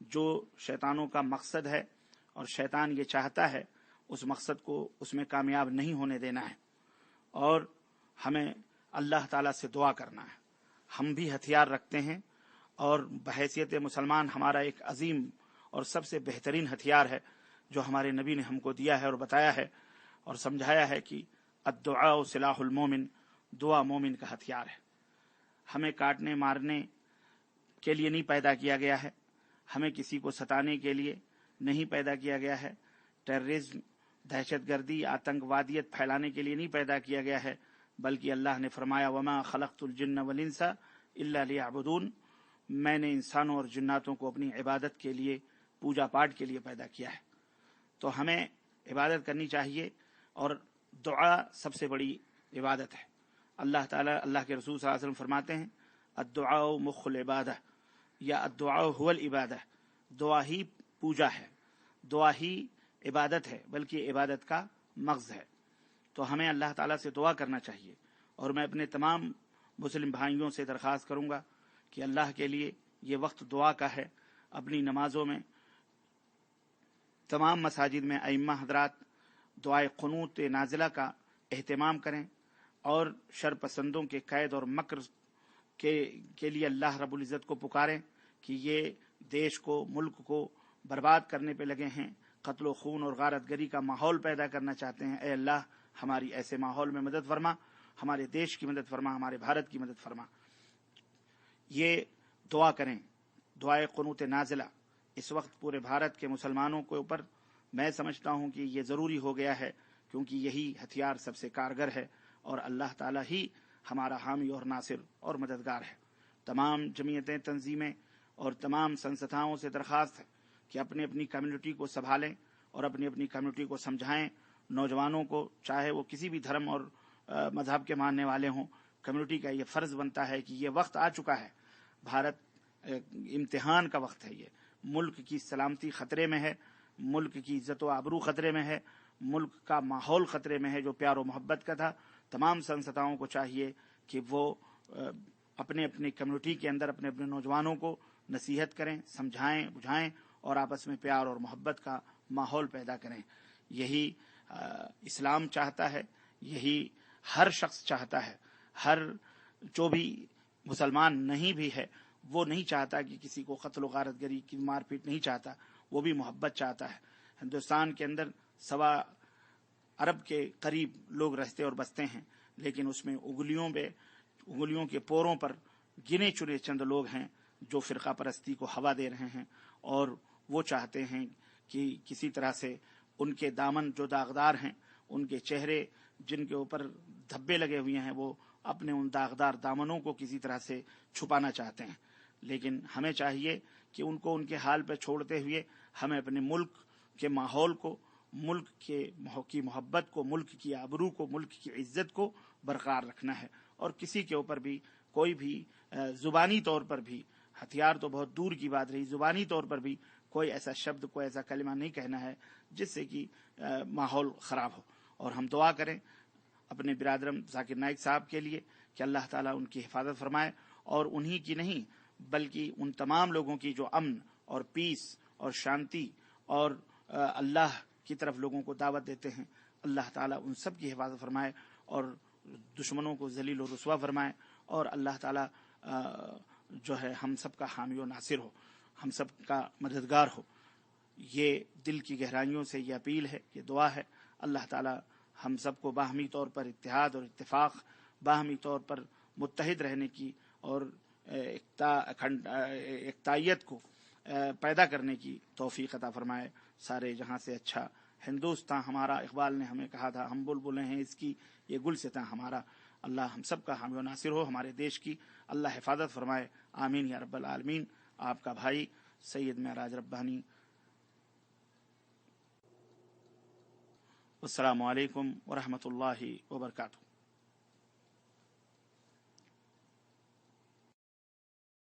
جو شیطانوں کا مقصد ہے اور شیطان یہ چاہتا ہے اس مقصد کو اس میں کامیاب نہیں ہونے دینا ہے، اور ہمیں اللہ تعالیٰ سے دعا کرنا ہے۔ ہم بھی ہتھیار رکھتے ہیں، اور بحیثیت مسلمان ہمارا ایک عظیم اور سب سے بہترین ہتھیار ہے جو ہمارے نبی نے ہم کو دیا ہے اور بتایا ہے اور سمجھایا ہے کہ الدعاء سلاح المومن، دعا مومن کا ہتھیار ہے۔ ہمیں کاٹنے مارنے کے لیے نہیں پیدا کیا گیا ہے، ہمیں کسی کو ستانے کے لیے نہیں پیدا کیا گیا ہے، ٹیررزم، دہشت گردی، آتنکوادیت پھیلانے کے لیے نہیں پیدا کیا گیا ہے، بلکہ اللہ نے فرمایا وما خلقت الجن والانس الا لیعبدون، میں نے انسانوں اور جناتوں کو اپنی عبادت کے لیے، پوجا پاٹ کے لیے پیدا کیا ہے۔ تو ہمیں عبادت کرنی چاہیے، اور دعا سب سے بڑی عبادت ہے۔ اللہ تعالیٰ، اللہ کے رسول صلی اللہ علیہ وسلم فرماتے ہیں الدعاء مخ العبادہ، یا الدعاء هو العبادہ، دعا ہی پوجا ہے، دعا ہی عبادت ہے، بلکہ عبادت کا مغز ہے۔ تو ہمیں اللہ تعالیٰ سے دعا کرنا چاہیے، اور میں اپنے تمام مسلم بھائیوں سے درخواست کروں گا کہ اللہ کے لیے یہ وقت دعا کا ہے۔ اپنی نمازوں میں، تمام مساجد میں ائمہ حضرات دعائے قنوت نازلہ کا اہتمام کریں، اور شر پسندوں کے قید اور مکر کے لیے اللہ رب العزت کو پکاریں کہ یہ دیش کو، ملک کو برباد کرنے پہ لگے ہیں، قتل و خون اور غارت گری کا ماحول پیدا کرنا چاہتے ہیں۔ اے اللہ، ہماری ایسے ماحول میں مدد فرما، ہمارے دیش کی مدد فرما، ہمارے بھارت کی مدد فرما۔ یہ دعا کریں، دعائے قنوت نازلہ اس وقت پورے بھارت کے مسلمانوں کے اوپر میں سمجھتا ہوں کہ یہ ضروری ہو گیا ہے، کیونکہ یہی ہتھیار سب سے کارگر ہے، اور اللہ تعالیٰ ہی ہمارا حامی اور ناصر اور مددگار ہے۔ تمام جمعیتیں، تنظیمیں اور تمام سنستھاؤں سے درخواست ہے کہ اپنی اپنی کمیونٹی کو سنبھالیں اور اپنی اپنی کمیونٹی کو سمجھائیں۔ نوجوانوں کو، چاہے وہ کسی بھی دھرم اور مذہب کے ماننے والے ہوں، کمیونٹی کا یہ فرض بنتا ہے کہ یہ وقت آ چکا ہے، بھارت امتحان کا وقت ہے، یہ ملک کی سلامتی خطرے میں ہے، ملک کی عزت و آبرو خطرے میں ہے، ملک کا ماحول خطرے میں ہے جو پیار و محبت کا تھا۔ تمام سنستھاؤں کو چاہیے کہ وہ اپنے اپنے کمیونٹی کے اندر اپنے اپنے نوجوانوں کو نصیحت کریں، سمجھائیں، بجھائیں، اور آپس میں پیار اور محبت کا ماحول پیدا کریں۔ یہی اسلام چاہتا ہے، یہی ہر شخص چاہتا ہے۔ ہر جو بھی مسلمان نہیں بھی ہے وہ نہیں چاہتا کہ کسی کو قتل و غارت گری کی مار پیٹ نہیں چاہتا، وہ بھی محبت چاہتا ہے۔ ہندوستان کے اندر 1.25 ارب کے قریب لوگ رہتے اور بستے ہیں، لیکن اس میں انگلیوں کے پوروں پر گنے چنے چند لوگ ہیں جو فرقہ پرستی کو ہوا دے رہے ہیں، اور وہ چاہتے ہیں کہ کسی طرح سے ان کے دامن جو داغدار ہیں، ان کے چہرے جن کے اوپر دھبے لگے ہوئے ہیں، وہ اپنے ان داغدار دامنوں کو کسی طرح سے چھپانا چاہتے ہیں۔ لیکن ہمیں چاہیے کہ ان کو ان کے حال پہ چھوڑتے ہوئے ہمیں اپنے ملک کے ماحول کو، ملک کی محبت کو، ملک کی آبرو کو، ملک کی عزت کو برقرار رکھنا ہے، اور کسی کے اوپر بھی کوئی بھی زبانی طور پر بھی، ہتھیار تو بہت دور کی بات رہی، زبانی طور پر بھی کوئی ایسا شبد، کوئی ایسا کلمہ نہیں کہنا ہے جس سے کہ ماحول خراب ہو۔ اور ہم دعا کریں اپنے برادرم ذاکر نائک صاحب کے لیے کہ اللہ تعالیٰ ان کی حفاظت فرمائے، اور انہی کی نہیں بلکہ ان تمام لوگوں کی جو امن اور پیس اور شانتی اور اللہ کی طرف لوگوں کو دعوت دیتے ہیں، اللہ تعالیٰ ان سب کی حفاظت فرمائے، اور دشمنوں کو ذلیل و رسوا فرمائے، اور اللہ تعالیٰ جو ہے ہم سب کا حامی و ناصر ہو، ہم سب کا مددگار ہو۔ یہ دل کی گہرائیوں سے یہ اپیل ہے، یہ دعا ہے۔ اللہ تعالیٰ ہم سب کو باہمی طور پر اتحاد اور اتفاق، باہمی طور پر متحد رہنے کی اور ایکتائیت کو پیدا کرنے کی توفیق عطا فرمائے۔ سارے جہاں سے اچھا ہندوستان ہمارا، اقبال نے ہمیں کہا تھا، ہم بلبلیں ہیں اس کی، یہ گلستاں ہمارا۔ اللہ ہم سب کا حامی و ناصر ہو، ہمارے دیش کی اللہ حفاظت فرمائے، آمین یا رب العالمین۔ آپ کا بھائی سید معراج ربانی۔ السلام علیکم ورحمۃ اللہ وبرکاتہ۔